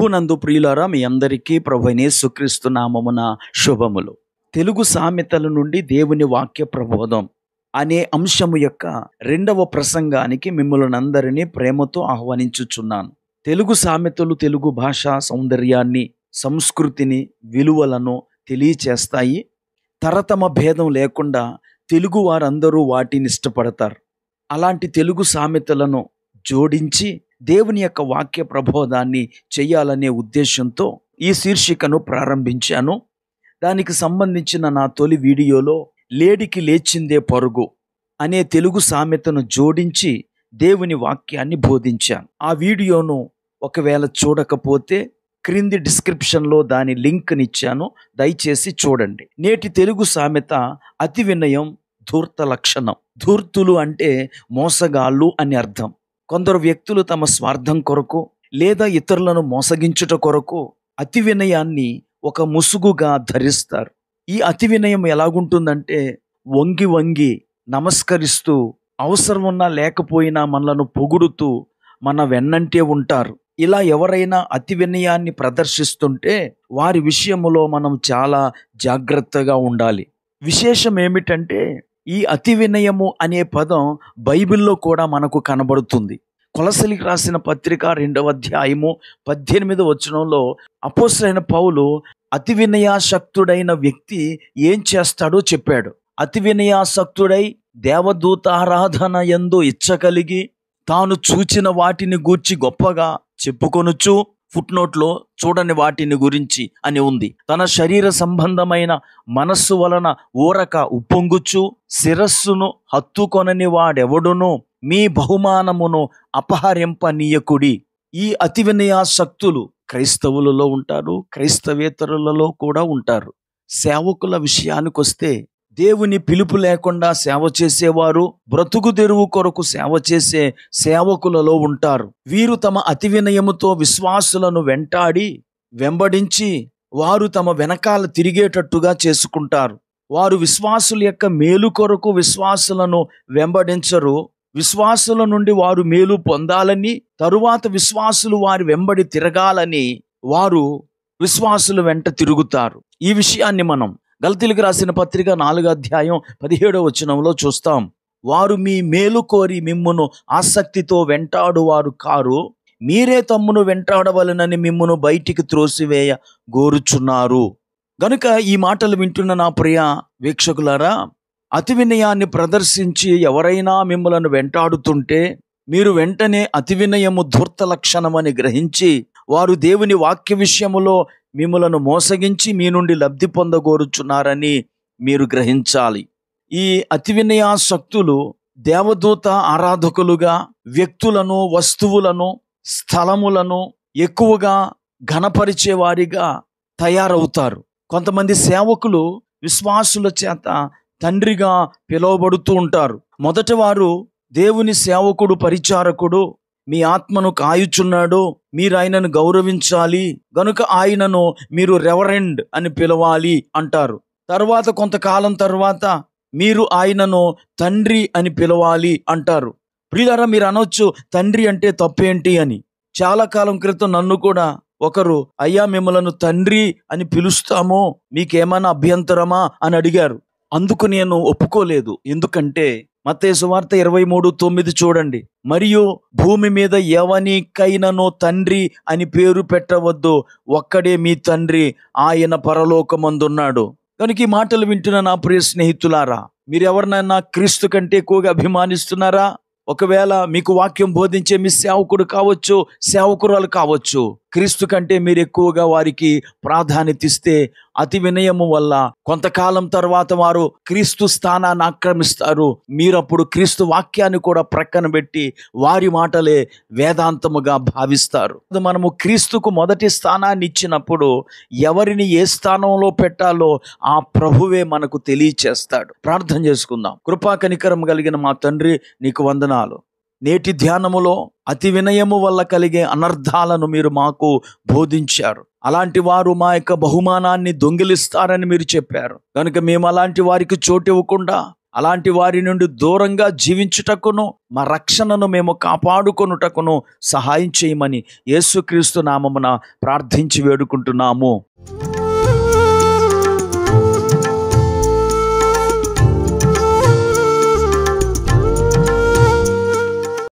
ప్రభునందు ప్రియులారా, మీ అందరికీ ప్రభువైన యేసుక్రీస్తు నామమున శుభములు. తెలుగు సామెతల నుండి దేవుని వాక్య ప్రబోధం అనే అంశము యొక్క 2వ ప్రసంగానికి మిమ్మల్ని అందరినీ ప్రేమతో ఆహ్వానించుచున్నాను. తెలుగు సామెతలు తెలుగు భాషా సౌందర్యాన్ని, సంస్కృతిని, విలువలను తెలియచేస్తాయి. తరతమ భేదం లేకుండా తెలుగు వారందరూ వాటిని ఇష్టపడతారు. అలాంటి తెలుగు సామెతలను జోడించి దేవుని యొక్క వాక్య ప్రబోధాన్ని చేయాలనే ఉద్దేశంతో ఈ శీర్షికను ప్రారంభించాను. దానికి సంబంధించిన నా తొలి వీడియోలో లేడికి లేచిందే పరుగు అనే తెలుగు సామెతను జోడించి దేవుని వాక్యాన్ని బోధించాను. ఆ వీడియోను ఒకవేళ చూడకపోతే క్రింది డిస్క్రిప్షన్లో దాని లింక్నిచ్చాను, దయచేసి చూడండి. నేటి తెలుగు సామెత అతి వినయం ధూర్త లక్షణం. ధూర్తులు అంటే మోసగాళ్ళు అని అర్థం. కొందరు వ్యక్తులు తమ స్వార్థం కొరకు లేదా ఇతరులను మోసగించుట కొరకు అతి వినయాన్ని ఒక ముసుగుగా ధరిస్తారు. ఈ అతి వినయం ఎలాగుంటుందంటే వంగి వంగి నమస్కరిస్తూ, అవసరం ఉన్నా లేకపోయినా మనలను పొగుడుతూ మన వెన్నంటే ఉంటారు. ఇలా ఎవరైనా అతి వినయాన్ని ప్రదర్శిస్తుంటే వారి విషయములో మనం చాలా జాగ్రత్తగా ఉండాలి. విశేషం ఏమిటంటే ఈ అతి వినయము అనే పదం బైబిల్లో కూడా మనకు కనబడుతుంది. కొలసలికి రాసిన పత్రిక 2వ అధ్యాయము 18వ వచనంలో అపోస్తలుడైన పౌలు అతి వినయాసక్తుడైన వ్యక్తి ఏం చేస్తాడో చెప్పాడు. అతి వినయాసక్తుడై దేవదూతారాధన యందు ఇచ్చగలిగి తాను చూచిన వాటిని గూర్చి గొప్పగా చెప్పుకొనుచు, ఫుట్నోట్లో చూడని వాటిని గురించి అని ఉంది. తన శరీర సంబంధమైన మనస్సు వలన ఊరక ఉప్పొంగుచు, శిరస్సును హత్తుకొనని వాడెవడును మీ బహుమానమును అపహరింపనీయకుడి. ఈ అతి వినయాసక్తులు క్రైస్తవులలో ఉంటారు, క్రైస్తవేతరులలో కూడా ఉంటారు. సేవకుల విషయానికొస్తే దేవుని పిలుపు లేకుండా సేవ చేసేవారు, బ్రతుకు తెరువు కొరకు సేవ చేసే సేవకులలో ఉంటారు. వీరు తమ అతి వినయముతో విశ్వాసులను వెంబడించి వారు తమ వెనకాల తిరిగేటట్టుగా చేసుకుంటారు. వారు విశ్వాసుల యొక్క మేలు కొరకు విశ్వాసులను వెంబడించరు. విశ్వాసుల నుండి వారు మేలు పొందాలని, తరువాత విశ్వాసులు వారి వెంబడి తిరగాలని వారు విశ్వాసుల వెంట తిరుగుతారు. ఈ విషయాన్ని మనం గలతీయులకు రాసిన పత్రిక 4వ అధ్యాయం 17వ వచనంలో చూస్తాం. వారు మీ మేలు కోరి మిమ్మును ఆసక్తితో వెంటాడువారు కారు, మీరే తమ్మును వెంటాడవలనని మిమ్మును బయటికి త్రోసివేయ గోరుచున్నారు. గనుక ఈ మాటలు వింటున్న నా ప్రియ వీక్షకులారా, అతి వినయాన్ని ప్రదర్శించి ఎవరైనా మిమ్మలను వెంటాడుతుంటే మీరు వెంటనే అతి వినయము ధూర్త లక్షణమని గ్రహించి వారు దేవుని వాక్య విషయములో మిమ్మలను మోసగించి మీ నుండి లబ్ధి పొందగోరుచున్నారని మీరు గ్రహించాలి. ఈ అతి వినయాసక్తులు దేవదూత ఆరాధకులుగా వ్యక్తులను, వస్తువులను, స్థలములను ఎక్కువగా ఘనపరిచే వారిగా తయారవుతారు. కొంతమంది సేవకులు విశ్వాసుల చేత తండ్రిగా పిలువబడుతూ ఉంటారు. మొదట వారు దేవుని సేవకుడు, పరిచారకుడు మీ ఆత్మను కాయుచున్నాడు, మీరు ఆయనను గౌరవించాలి, గనుక ఆయనను మీరు రెవరెండ్ అని పిలవాలి అంటారు. తర్వాత కొంతకాలం తర్వాత మీరు ఆయనను తండ్రి అని పిలవాలి అంటారు. ప్రియులారా, మీరు అనొచ్చు తండ్రి అంటే తప్పేంటి అని. చాలా కాలం క్రితం నన్ను కూడా ఒకరు అయ్యా మిమ్మలను తండ్రి అని పిలుస్తామో మీకేమైనా అభ్యంతరమా అని అడిగారు. అందుకు నేను ఒప్పుకోలేదు. ఎందుకంటే మత్తయి సువార్త 23:9 చూడండి. మరియు భూమి మీద ఎవనికైనను తండ్రి అని పేరు పెట్టవద్దు, ఒక్కడే మీ తండ్రి, ఆయన పరలోకమందున్నాడు. కనుక ఈ మాటలు వింటున్న నా ప్రియ స్నేహితులారా, మీరెవరినైనా క్రీస్తు కంటే ఎక్కువగా అభిమానిస్తున్నారా? ఒకవేళ మీకు వాక్యం బోధించే మీ సేవకుడు కావచ్చు, సేవకురాలు కావచ్చు, క్రీస్తు కంటే మీరు ఎక్కువగా వారికి ప్రాధాన్యత ఇస్తే అతి వినయము వల్ల కొంతకాలం తర్వాత వారు క్రీస్తు స్థానాన్ని ఆక్రమిస్తారు. మీరప్పుడు క్రీస్తు వాక్యాన్ని కూడా ప్రక్కన పెట్టి వారి మాటలే వేదాంతముగా భావిస్తారు. మనము క్రీస్తుకు మొదటి స్థానాన్ని ఇచ్చినప్పుడు ఎవరిని ఏ స్థానంలో పెట్టాలో ఆ ప్రభువే మనకు తెలియచేస్తాడు. ప్రార్థన చేసుకుందాం. కృపా కనికరం కలిగిన మా తండ్రి, నీకు వందనాలు. నేటి ధ్యానములో అతి వినయము వల్ల కలిగే అనర్థాలను మీరు మాకు బోధించారు. అలాంటి వారు మా యొక్క బహుమానాన్ని దొంగిలిస్తారని మీరు చెప్పారు. కనుక మేము అలాంటి వారికి చోటు ఇవ్వకుండా అలాంటి వారి నుండి దూరంగా జీవించుటకును మా రక్షణను మేము కాపాడుకొనుటకును సహాయం చేయమని యేసుక్రీస్తు నామమున ప్రార్థించి వేడుకుంటున్నాము.